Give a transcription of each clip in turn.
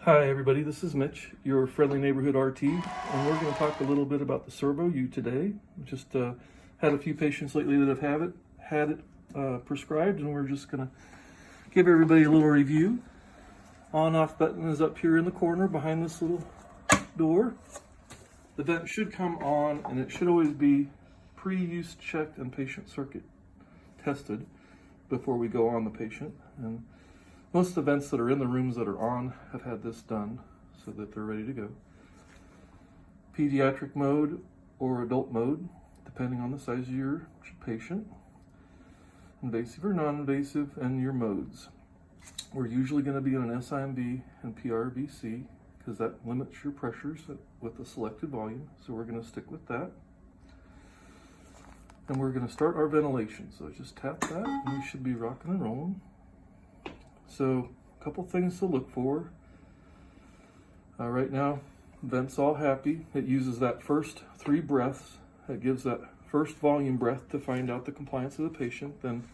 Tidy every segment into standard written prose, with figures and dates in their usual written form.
Hi everybody, this is Mitch, your friendly neighborhood RT, and we're going to talk a little bit about the Servo U today. Just had a few patients lately that have had it prescribed, and we're just going to give everybody a little review. On-off button is up here in the corner behind this little door. The vent should come on, and it should always be pre-use checked and patient circuit tested before we go on the patient. And most of the vents that are in the rooms that are on have had this done so that they're ready to go. Pediatric mode or adult mode, depending on the size of your patient. Invasive or non-invasive, and your modes. We're usually going to be in an SIMV and PRVC because that limits your pressures with the selected volume. So we're going to stick with that. And we're going to start our ventilation. So just tap that and we should be rocking and rolling. So a couple things to look for. Right now, vent's all happy. It uses that first 3 breaths. It gives that first volume breath to find out the compliance of the patient. Then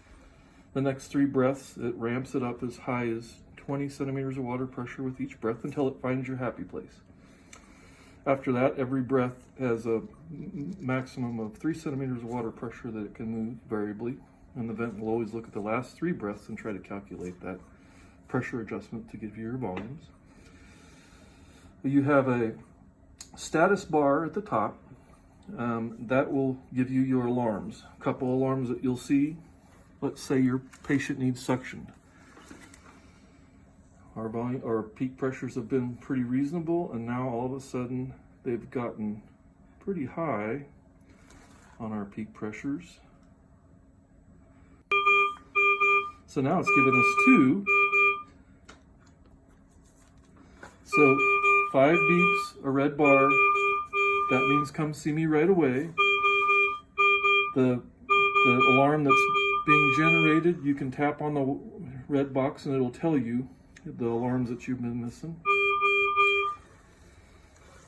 the next 3 breaths, it ramps it up as high as 20 centimeters of water pressure with each breath until it finds your happy place. After that, every breath has a maximum of 3 centimeters of water pressure that it can move variably. And the vent will always look at the last 3 breaths and try to calculate that pressure adjustment to give you your volumes. You have a status bar at the top. That will give you your alarms. A couple alarms that you'll see. Let's say your patient needs suctioned. Our peak pressures have been pretty reasonable, and now all of a sudden they've gotten pretty high on our peak pressures. So now it's given us 2. So 5 beeps, a red bar, that means come see me right away. The alarm that's being generated, you can tap on the red box and it'll tell you the alarms that you've been missing.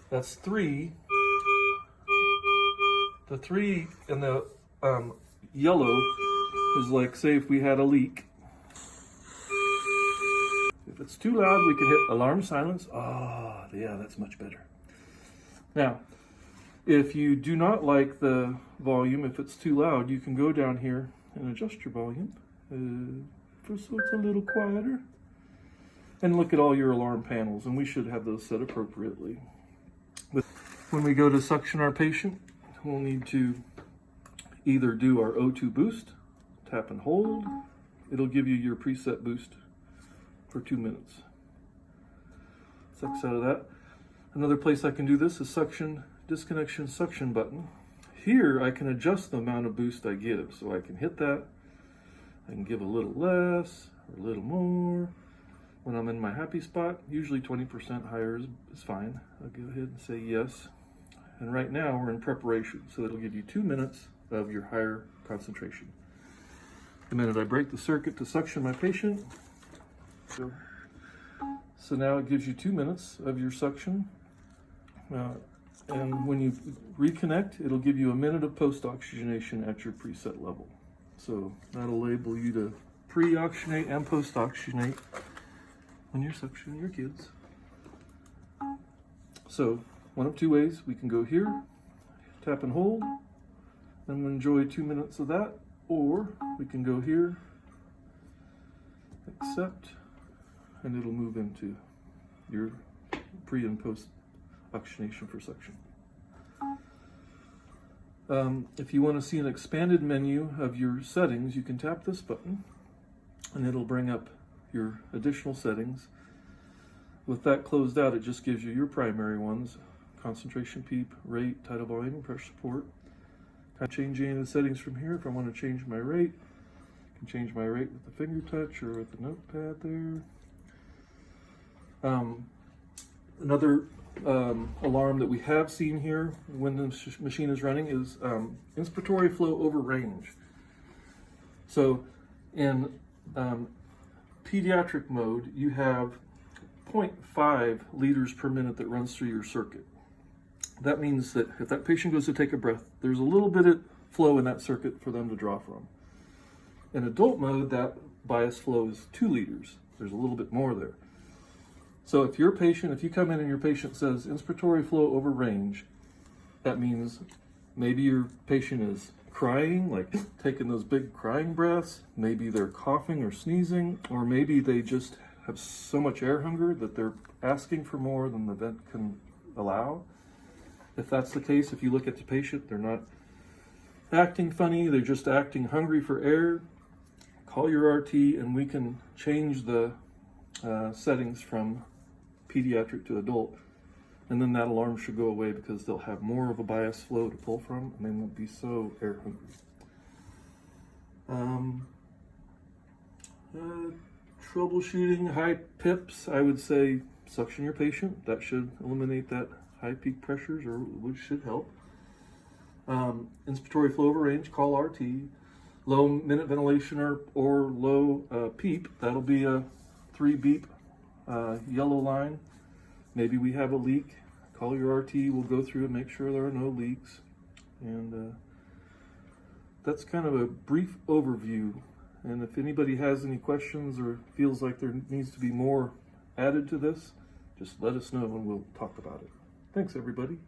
That's 3. The 3 in the yellow is like, say if we had a leak. If it's too loud, we can hit alarm silence. Ah, yeah, that's much better. Now, if you do not like the volume, if it's too loud, you can go down here and adjust your volume so it's a little quieter. And look at all your alarm panels, and we should have those set appropriately. When we go to suction our patient, we'll need to either do our O2 boost, tap and hold. It'll give you your preset boost for 2 minutes. Sucks out of that. Another place I can do this is suction, disconnection suction button. Here I can adjust the amount of boost I give. So I can hit that, I can give a little less or a little more. When I'm in my happy spot, usually 20% higher is fine. I'll go ahead and say yes. And right now we're in preparation, so it'll give you 2 minutes of your higher concentration. The minute I break the circuit to suction my patient, so now it gives you 2 minutes of your suction. And when you reconnect, it'll give you a minute of post-oxygenation at your preset level. So that'll label you to pre-oxygenate and post-oxygenate when you're suctioning your kids. So one of 2 ways, we can go here, tap and hold, and we'll enjoy 2 minutes of that, or we can go here, accept, and it'll move into your pre and post oxygenation for suction. If you want to see an expanded menu of your settings, you can tap this button and it'll bring up your additional settings. With that closed out, it just gives you your primary ones: concentration, PEEP, rate, tidal volume, and pressure support. I can change any of the settings from here. If I want to change my rate, I can change my rate with the finger touch or with the notepad there. Another alarm that we have seen here when the machine is running is inspiratory flow over range. So in pediatric mode, you have 0.5 liters per minute that runs through your circuit. That means that if that patient goes to take a breath, there's a little bit of flow in that circuit for them to draw from. In adult mode, that bias flow is 2 liters. There's a little bit more there. So if your patient, if you come in and your patient says inspiratory flow over range, that means maybe your patient is crying, like taking those big crying breaths. Maybe they're coughing or sneezing, or maybe they just have so much air hunger that they're asking for more than the vent can allow. If that's the case, if you look at the patient, they're not acting funny, they're just acting hungry for air, call your RT and we can change the settings from pediatric to adult. And then that alarm should go away because they'll have more of a bias flow to pull from and they won't be so air hungry. Troubleshooting high PIPs, I would say suction your patient. That should eliminate that high peak pressures, or which should help. Inspiratory flow over range, call RT. Low minute ventilation or low PEEP, that'll be a 3 beep yellow line. Maybe we have a leak, call your RT, we'll go through and make sure there are no leaks. And that's kind of a brief overview. And if anybody has any questions or feels like there needs to be more added to this, just let us know and we'll talk about it. Thanks, everybody.